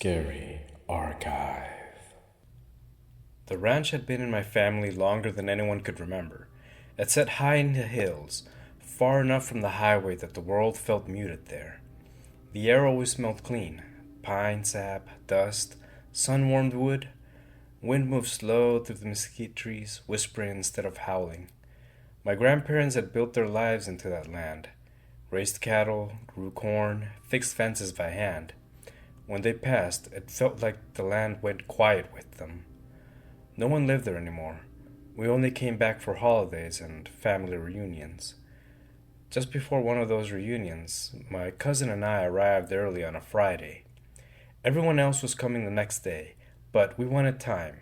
Scary Archive. The ranch had been in my family longer than anyone could remember. It sat high in the hills, far enough from the highway that the world felt muted there. The air always smelled clean: pine sap, dust, sun warmed wood. Wind moved slow through the mesquite trees, whispering instead of howling. My grandparents had built their lives into that land, raised cattle, grew corn, fixed fences by hand. When they passed, it felt like the land went quiet with them. No one lived there anymore. We only came back for holidays and family reunions. Just before one of those reunions, my cousin and I arrived early on a Friday. Everyone else was coming the next day, but we wanted time.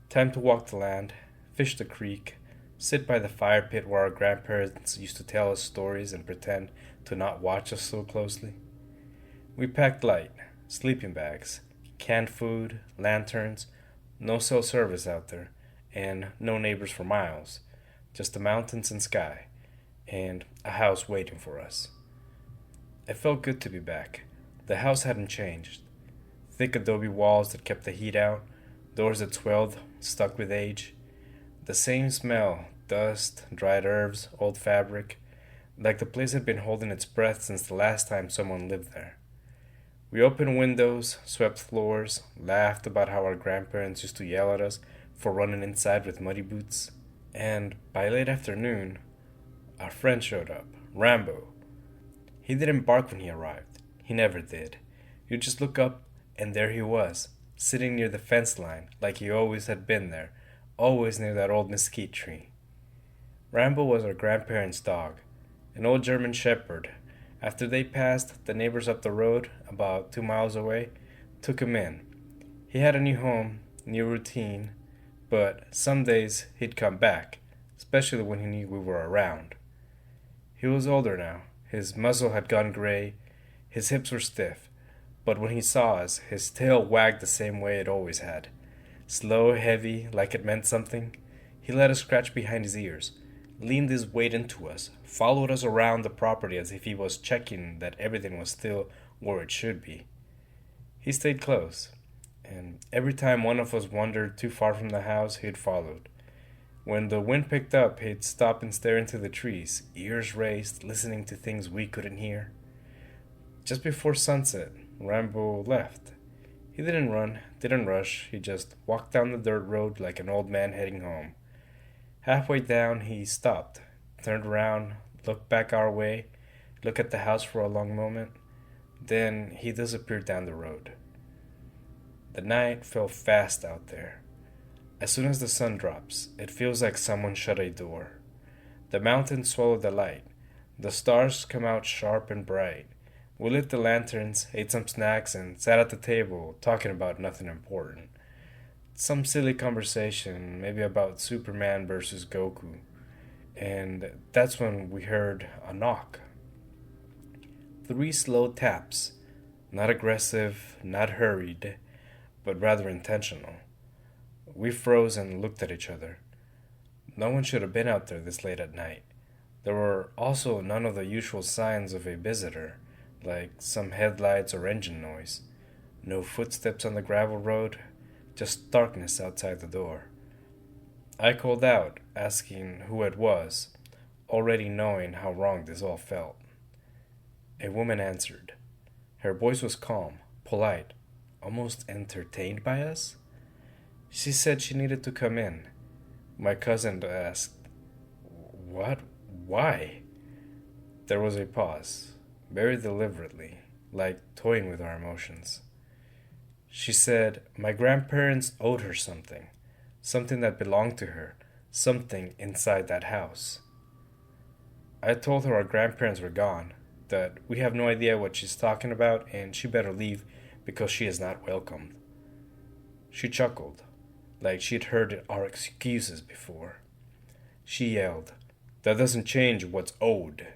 Time to walk the land, fish the creek, sit by the fire pit where our grandparents used to tell us stories and pretend to not watch us so closely. We packed light: sleeping bags, canned food, lanterns, no cell service out there, and no neighbors for miles, just the mountains and sky, and a house waiting for us. It felt good to be back. The house hadn't changed. Thick adobe walls that kept the heat out, doors that swelled, stuck with age. The same smell: dust, dried herbs, old fabric, like the place had been holding its breath since the last time someone lived there. We opened windows, swept floors, laughed about how our grandparents used to yell at us for running inside with muddy boots. And by late afternoon, our friend showed up, Rambo. He didn't bark when he arrived. He never did. You just look up, and there he was, sitting near the fence line, like he always had been there, always near that old mesquite tree. Rambo was our grandparents' dog, an old German shepherd. After they passed, the neighbors up the road, about 2 miles away, took him in. He had a new home, new routine, but some days he'd come back, especially when he knew we were around. He was older now. His muzzle had gone gray, his hips were stiff, but when he saw us, his tail wagged the same way it always had. Slow, heavy, like it meant something. He let us scratch behind his ears, leaned his weight into us, followed us around the property as if he was checking that everything was still where it should be. He stayed close, and every time one of us wandered too far from the house, he'd followed. When the wind picked up, he'd stop and stare into the trees, ears raised, listening to things we couldn't hear. Just before sunset, Rambo left. He didn't run, didn't rush, he just walked down the dirt road like an old man heading home. Halfway down, he stopped, turned around, looked back our way, looked at the house for a long moment. Then he disappeared down the road. The night fell fast out there. As soon as the sun drops, it feels like someone shut a door. The mountains swallow the light. The stars come out sharp and bright. We lit the lanterns, ate some snacks, and sat at the table talking about nothing important. Some silly conversation, maybe about Superman versus Goku. And that's when we heard a knock. 3 slow taps, not aggressive, not hurried, but rather intentional. We froze and looked at each other. No one should have been out there this late at night. There were also none of the usual signs of a visitor, like some headlights or engine noise. No footsteps on the gravel road, just darkness outside the door. I called out, asking who it was, already knowing how wrong this all felt. A woman answered. Her voice was calm, polite, almost entertained by us. She said she needed to come in. My cousin asked, "What? Why?" There was a pause, very deliberately, like toying with our emotions. She said my grandparents owed her something, something that belonged to her, something inside that house. I told her our grandparents were gone, that we have no idea what she's talking about, and she better leave because she is not welcomed. She chuckled, like she'd heard our excuses before. She yelled, "That doesn't change what's owed."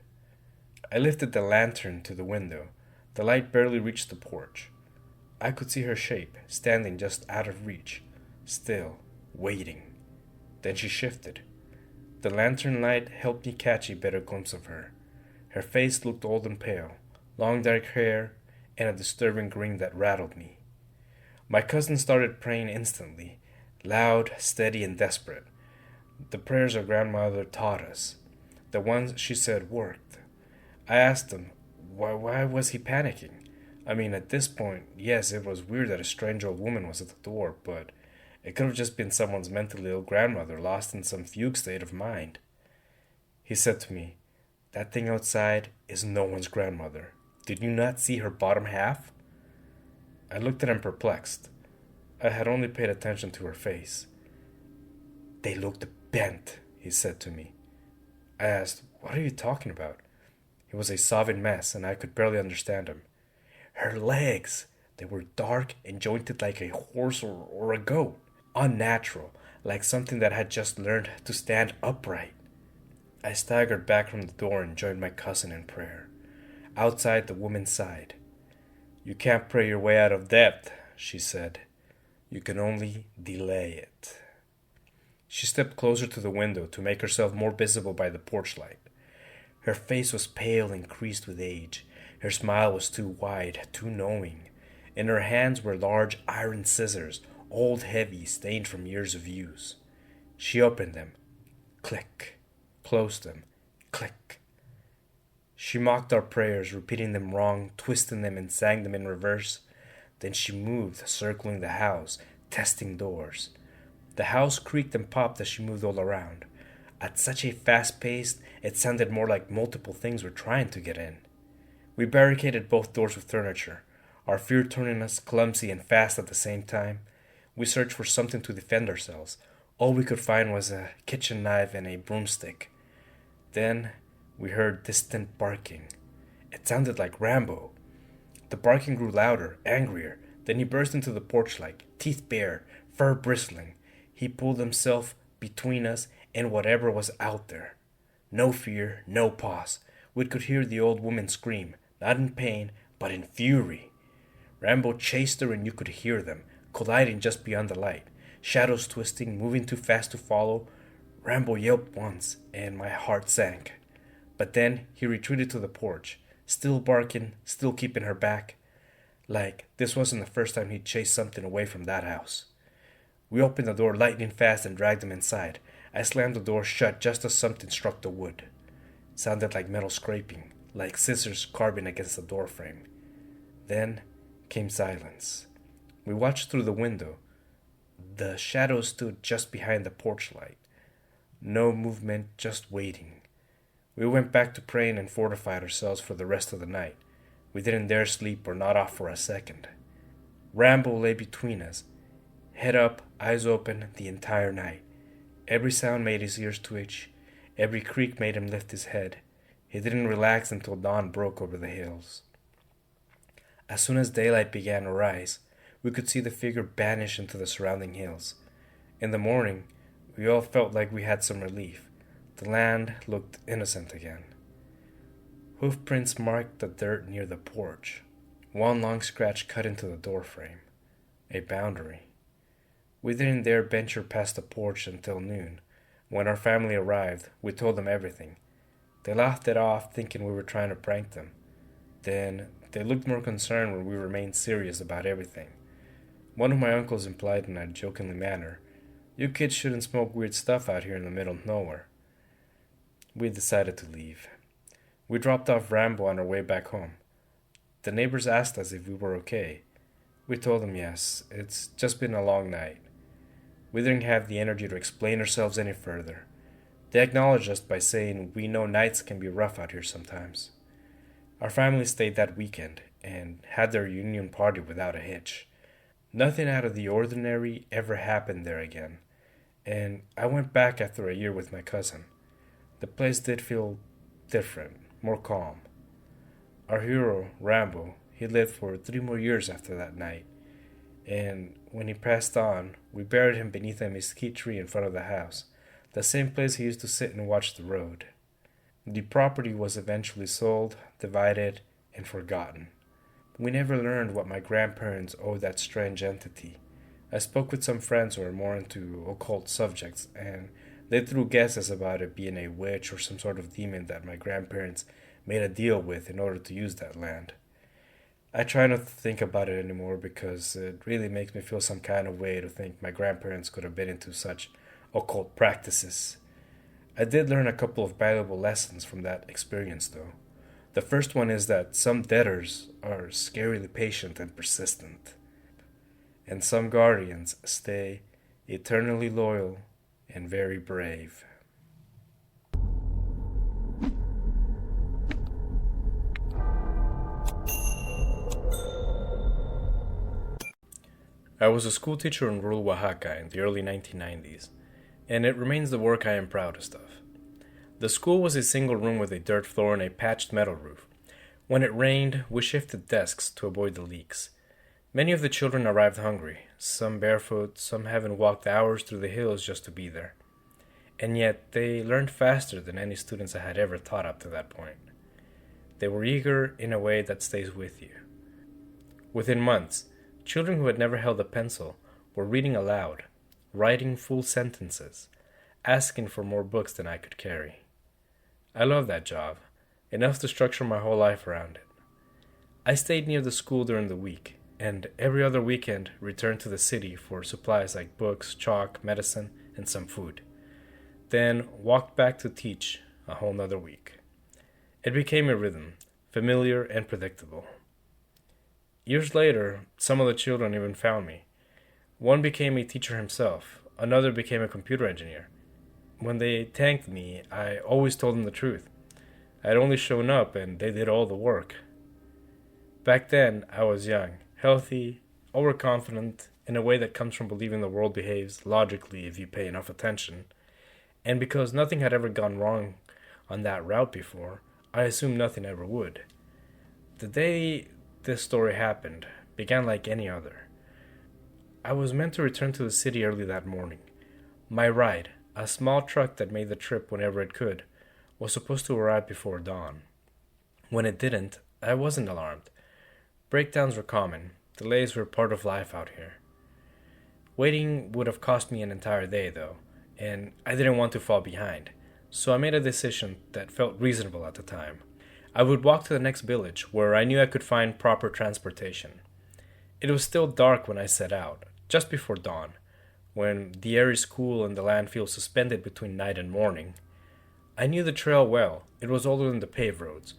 I lifted the lantern to the window. The light barely reached the porch. I could see her shape, standing just out of reach, still, waiting. Then she shifted. The lantern light helped me catch a better glimpse of her. Her face looked old and pale, long dark hair, and a disturbing grin that rattled me. My cousin started praying instantly, loud, steady, and desperate. The prayers our grandmother taught us, the ones she said worked. I asked him, why was he panicking? I mean, at this point, yes, it was weird that a strange old woman was at the door, but it could have just been someone's mentally ill grandmother lost in some fugue state of mind. He said to me, "That thing outside is no one's grandmother. Did you not see her bottom half?" I looked at him perplexed. I had only paid attention to her face. "They looked bent," he said to me. I asked, "What are you talking about?" He was a sobbing mess, and I could barely understand him. "Her legs! They were dark and jointed like a horse or a goat. Unnatural, like something that had just learned to stand upright." I staggered back from the door and joined my cousin in prayer. Outside, the woman sighed. "You can't pray your way out of debt," she said. "You can only delay it." She stepped closer to the window to make herself more visible by the porch light. Her face was pale and creased with age. Her smile was too wide, too knowing. In her hands were large iron scissors, old, heavy, stained from years of use. She opened them. Click. Closed them. Click. She mocked our prayers, repeating them wrong, twisting them and sang them in reverse. Then she moved, circling the house, testing doors. The house creaked and popped as she moved all around. At such a fast pace, it sounded more like multiple things were trying to get in. We barricaded both doors with furniture, our fear turning us clumsy and fast at the same time. We searched for something to defend ourselves. All we could find was a kitchen knife and a broomstick. Then we heard distant barking. It sounded like Rambo. The barking grew louder, angrier. Then he burst into the porch light, teeth bare, fur bristling. He pulled himself between us and whatever was out there. No fear, no pause. We could hear the old woman scream, not in pain, but in fury. Rambo chased her and you could hear them, colliding just beyond the light. Shadows twisting, moving too fast to follow. Rambo yelped once, and my heart sank. But then he retreated to the porch, still barking, still keeping her back. Like this wasn't the first time he'd chased something away from that house. We opened the door lightning fast and dragged him inside. I slammed the door shut just as something struck the wood. It sounded like metal scraping, like scissors carving against the door frame. Then came silence. We watched through the window. The shadows stood just behind the porch light. No movement, just waiting. We went back to praying and fortified ourselves for the rest of the night. We didn't dare sleep or nod off for a second. Rambo lay between us, head up, eyes open, the entire night. Every sound made his ears twitch. Every creak made him lift his head. He didn't relax until dawn broke over the hills. As soon as daylight began to rise, we could see the figure vanish into the surrounding hills. In the morning, we all felt like we had some relief. The land looked innocent again. Hoofprints marked the dirt near the porch. One long scratch cut into the doorframe. A boundary. We didn't dare venture past the porch until noon. When our family arrived, we told them everything. They laughed it off, thinking we were trying to prank them. Then they looked more concerned when we remained serious about everything. One of my uncles implied in a jokingly manner, "You kids shouldn't smoke weird stuff out here in the middle of nowhere." We decided to leave. We dropped off Rambo on our way back home. The neighbors asked us if we were okay. We told them yes, it's just been a long night. We didn't have the energy to explain ourselves any further. They acknowledged us by saying we know nights can be rough out here sometimes. Our family stayed that weekend and had their reunion party without a hitch. Nothing out of the ordinary ever happened there again, and I went back after a year with my cousin. The place did feel different, more calm. Our hero, Rambo, he lived for 3 more years after that night, and when he passed on, we buried him beneath a mesquite tree in front of the house, the same place he used to sit and watch the road. The property was eventually sold, divided, and forgotten. We never learned what my grandparents owed that strange entity. I spoke with some friends who are more into occult subjects, and they threw guesses about it being a witch or some sort of demon that my grandparents made a deal with in order to use that land. I try not to think about it anymore because it really makes me feel some kind of way to think my grandparents could have been into such occult practices. I did learn a couple of valuable lessons from that experience, though. The first one is that some debtors are scarily patient and persistent, and some guardians stay eternally loyal and very brave. I was a schoolteacher in rural Oaxaca in the early 1990s, and it remains the work I am proudest of. The school was a single room with a dirt floor and a patched metal roof. When it rained, we shifted desks to avoid the leaks. Many of the children arrived hungry, some barefoot, some having walked hours through the hills just to be there. And yet, they learned faster than any students I had ever taught up to that point. They were eager in a way that stays with you. Within months, children who had never held a pencil were reading aloud, writing full sentences, asking for more books than I could carry. I loved that job, enough to structure my whole life around it. I stayed near the school during the week, and every other weekend returned to the city for supplies like books, chalk, medicine, and some food. Then walked back to teach a whole nother week. It became a rhythm, familiar and predictable. Years later, some of the children even found me. One became a teacher himself, another became a computer engineer. When they thanked me, I always told them the truth. I had only shown up and they did all the work. Back then, I was young, healthy, overconfident, in a way that comes from believing the world behaves logically if you pay enough attention. And because nothing had ever gone wrong on that route before, I assumed nothing ever would. The day this story happened began like any other. I was meant to return to the city early that morning. My ride, a small truck that made the trip whenever it could, was supposed to arrive before dawn. When it didn't, I wasn't alarmed. Breakdowns were common. Delays were part of life out here. Waiting would have cost me an entire day, though, and I didn't want to fall behind, so I made a decision that felt reasonable at the time. I would walk to the next village, where I knew I could find proper transportation. It was still dark when I set out, just before dawn, when the air is cool and the land feels suspended between night and morning. I knew the trail well. It was older than the paved roads,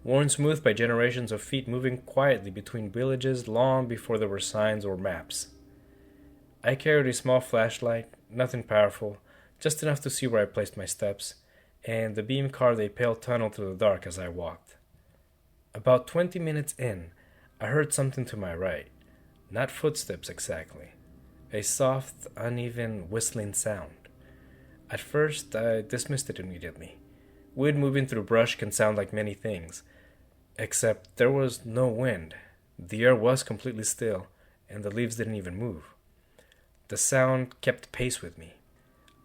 worn smooth by generations of feet moving quietly between villages long before there were signs or maps. I carried a small flashlight, nothing powerful, just enough to see where I placed my steps, and the beam carved a pale tunnel through the dark as I walked. About 20 minutes in, I heard something to my right. Not footsteps exactly. A soft, uneven, whistling sound. At first, I dismissed it immediately. Wind moving through brush can sound like many things, except there was no wind. The air was completely still, and the leaves didn't even move. The sound kept pace with me.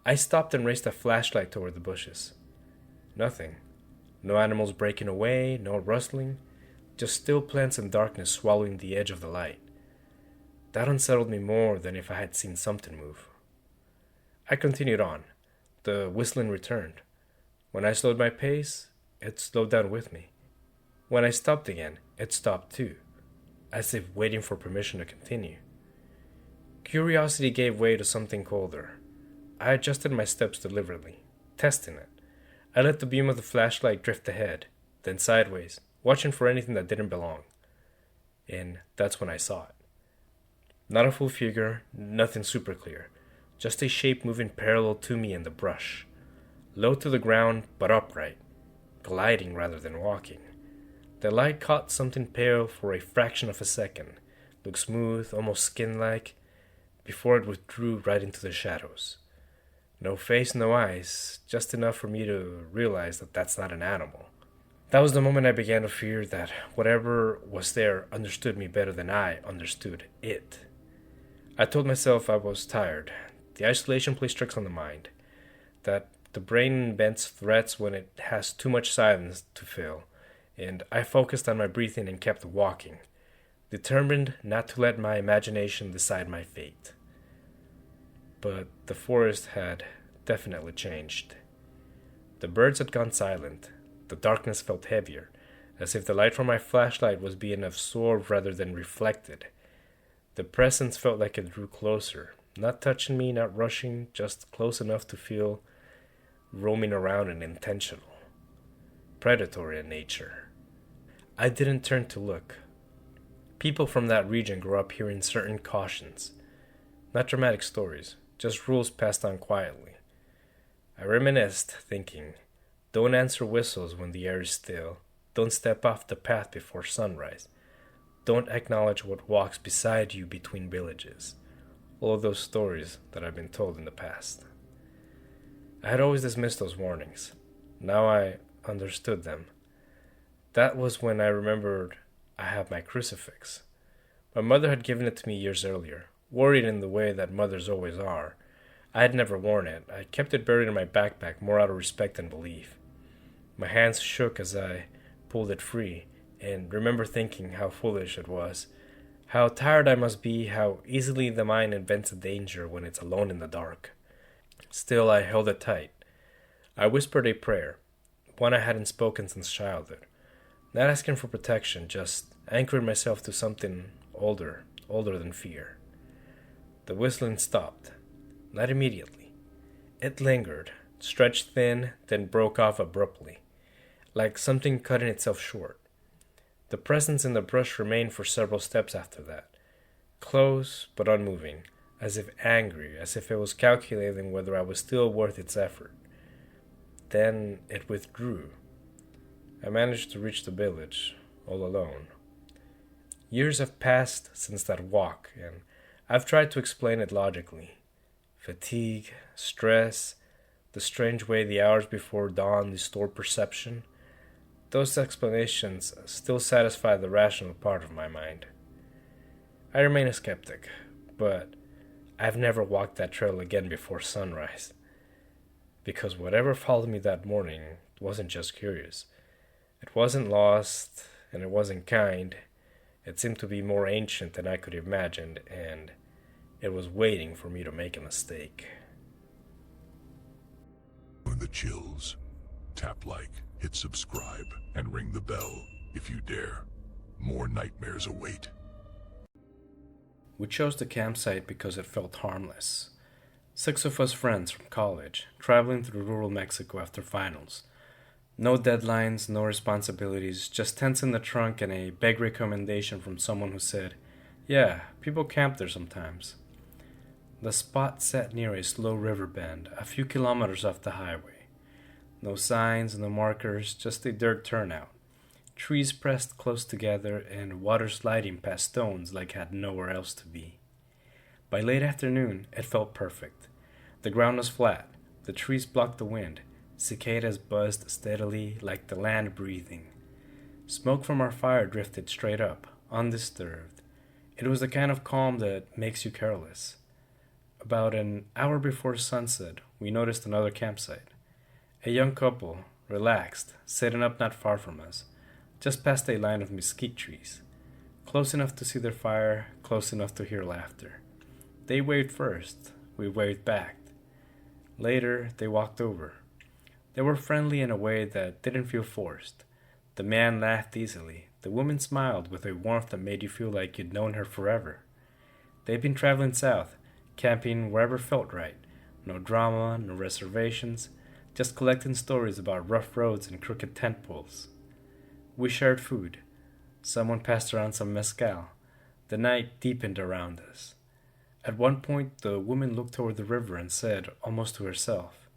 I stopped and raised a flashlight toward the bushes. Nothing. No animals breaking away, no rustling, just still plants and darkness swallowing the edge of the light. That unsettled me more than if I had seen something move. I continued on. The whistling returned. When I slowed my pace, it slowed down with me. When I stopped again, it stopped too, as if waiting for permission to continue. Curiosity gave way to something colder. I adjusted my steps deliberately, testing it. I let the beam of the flashlight drift ahead, then sideways, watching for anything that didn't belong. And that's when I saw it. Not a full figure, nothing super clear, just a shape moving parallel to me in the brush. Low to the ground, but upright, gliding rather than walking. The light caught something pale for a fraction of a second, looked smooth, almost skin-like, before it withdrew right into the shadows. No face, no eyes, just enough for me to realize that that's not an animal. That was the moment I began to fear that whatever was there understood me better than I understood it. I told myself I was tired. The isolation plays tricks on the mind. That the brain invents threats when it has too much silence to fill, and I focused on my breathing and kept walking, determined not to let my imagination decide my fate. But the forest had definitely changed. The birds had gone silent. The darkness felt heavier, as if the light from my flashlight was being absorbed rather than reflected. The presence felt like it drew closer, not touching me, not rushing, just close enough to feel roaming around and intentional, predatory in nature. I didn't turn to look. People from that region grew up hearing certain cautions, not dramatic stories, just rules passed on quietly. I reminisced, thinking, don't answer whistles when the air is still, don't step off the path before sunrise, don't acknowledge what walks beside you between villages. All of those stories that I've been told in the past. I had always dismissed those warnings. Now I understood them. That was when I remembered I had my crucifix. My mother had given it to me years earlier, worried in the way that mothers always are. I had never worn it. I kept it buried in my backpack more out of respect than belief. My hands shook as I pulled it free, and remember thinking how foolish it was, how tired I must be, how easily the mind invents a danger when it's alone in the dark. Still, I held it tight. I whispered a prayer, one I hadn't spoken since childhood, not asking for protection, just anchoring myself to something older than fear. The whistling stopped, not immediately. It lingered, stretched thin, then broke off abruptly, like something cutting itself short. The presence in the brush remained for several steps after that, close but unmoving, as if angry, as if it was calculating whether I was still worth its effort. Then it withdrew. I managed to reach the village, all alone. Years have passed since that walk, and I've tried to explain it logically. Fatigue, stress, the strange way the hours before dawn distort perception. Those explanations still satisfy the rational part of my mind. I remain a skeptic, but I've never walked that trail again before sunrise. Because whatever followed me that morning wasn't just curious. It wasn't lost, and it wasn't kind. It seemed to be more ancient than I could have imagined, and it was waiting for me to make a mistake. The chills. Tap like, hit subscribe, and ring the bell if you dare. More nightmares await. We chose the campsite because it felt harmless. 6 of us friends from college, traveling through rural Mexico after finals. No deadlines, no responsibilities, just tents in the trunk and a vague recommendation from someone who said, yeah, people camp there sometimes. The spot sat near a slow river bend, a few kilometers off the highway. No signs, no markers, just a dirt turnout. Trees pressed close together and water sliding past stones like it had nowhere else to be. By late afternoon, it felt perfect. The ground was flat, the trees blocked the wind, cicadas buzzed steadily like the land breathing. Smoke from our fire drifted straight up, undisturbed. It was the kind of calm that makes you careless. About an hour before sunset, we noticed another campsite. A young couple, relaxed, sitting up not far from us, just past a line of mesquite trees. Close enough to see their fire, close enough to hear laughter. They waved first, we waved back. Later, they walked over. They were friendly in a way that didn't feel forced. The man laughed easily. The woman smiled with a warmth that made you feel like you'd known her forever. They'd been traveling south, camping wherever felt right. No drama, no reservations, just collecting stories about rough roads and crooked tent poles. We shared food. Someone passed around some mezcal. The night deepened around us. At one point, the woman looked toward the river and said, almost to herself,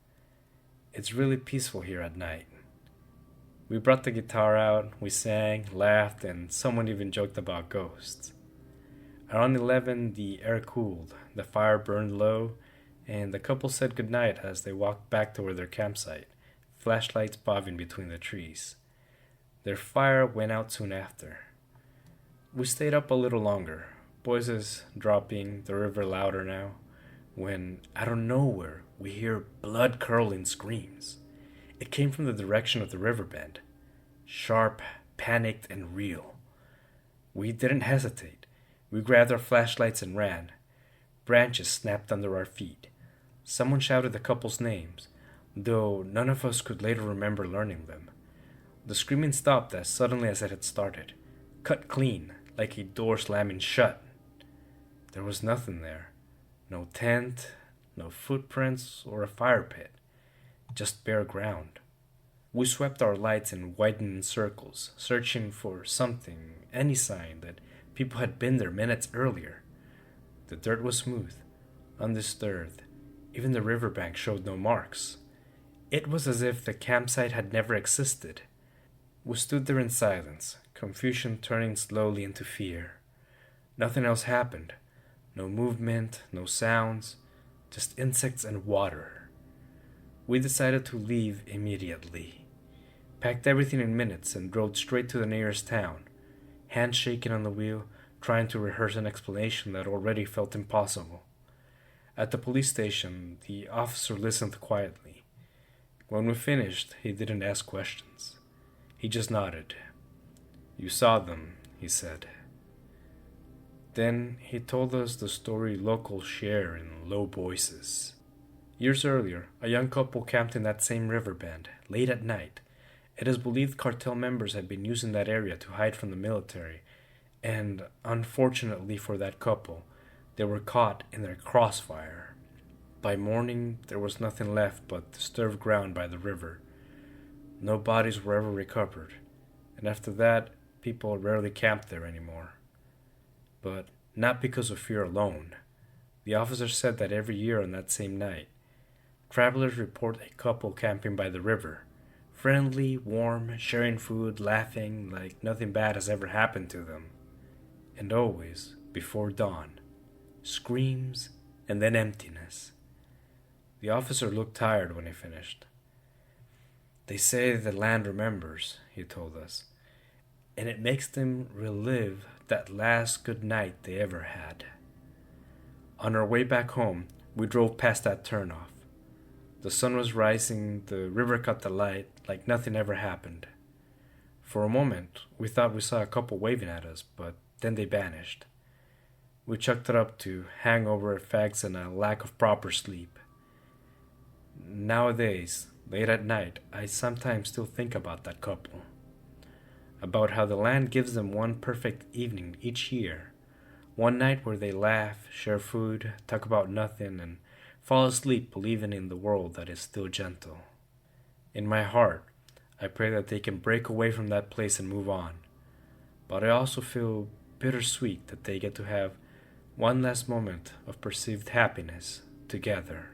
"It's really peaceful here at night." We brought the guitar out, we sang, laughed, and someone even joked about ghosts. Around 11, the air cooled, the fire burned low, and the couple said goodnight as they walked back toward their campsite, flashlights bobbing between the trees. Their fire went out soon after. We stayed up a little longer, voices dropping, the river louder now, when, out of nowhere, we hear blood-curdling screams. It came from the direction of the river bend. Sharp, panicked, and real. We didn't hesitate. We grabbed our flashlights and ran. Branches snapped under our feet. Someone shouted the couple's names, though none of us could later remember learning them. The screaming stopped as suddenly as it had started, cut clean, like a door slamming shut. There was nothing there. No tent, no footprints, or a fire pit. Just bare ground. We swept our lights in widening circles, searching for something, any sign that people had been there minutes earlier. The dirt was smooth, undisturbed. Even the riverbank showed no marks. It was as if the campsite had never existed. We stood there in silence, confusion turning slowly into fear. Nothing else happened. No movement, no sounds, just insects and water. We decided to leave immediately. Packed everything in minutes and drove straight to the nearest town, hands shaking on the wheel, trying to rehearse an explanation that already felt impossible. At the police station, the officer listened quietly. When we finished, he didn't ask questions. He just nodded. "You saw them," he said. Then he told us the story locals share in low voices. Years earlier, a young couple camped in that same riverbend, late at night. It is believed cartel members had been using that area to hide from the military, and unfortunately for that couple, they were caught in their crossfire. By morning, there was nothing left but disturbed ground by the river. No bodies were ever recovered, and after that, people rarely camped there anymore. But not because of fear alone. The officer said that every year on that same night, travelers report a couple camping by the river, friendly, warm, sharing food, laughing like nothing bad has ever happened to them. And always, before dawn, screams and then emptiness. The officer looked tired when he finished. "They say the land remembers," he told us, "and it makes them relive that last good night they ever had." On our way back home, we drove past that turnoff. The sun was rising, the river cut the light like nothing ever happened. For a moment, we thought we saw a couple waving at us, but then they vanished. We chucked it up to hangover effects and a lack of proper sleep. Nowadays, late at night, I sometimes still think about that couple. About how the land gives them one perfect evening each year. One night where they laugh, share food, talk about nothing, and fall asleep believing in the world that is still gentle. In my heart, I pray that they can break away from that place and move on. But I also feel bittersweet that they get to have one last moment of perceived happiness together.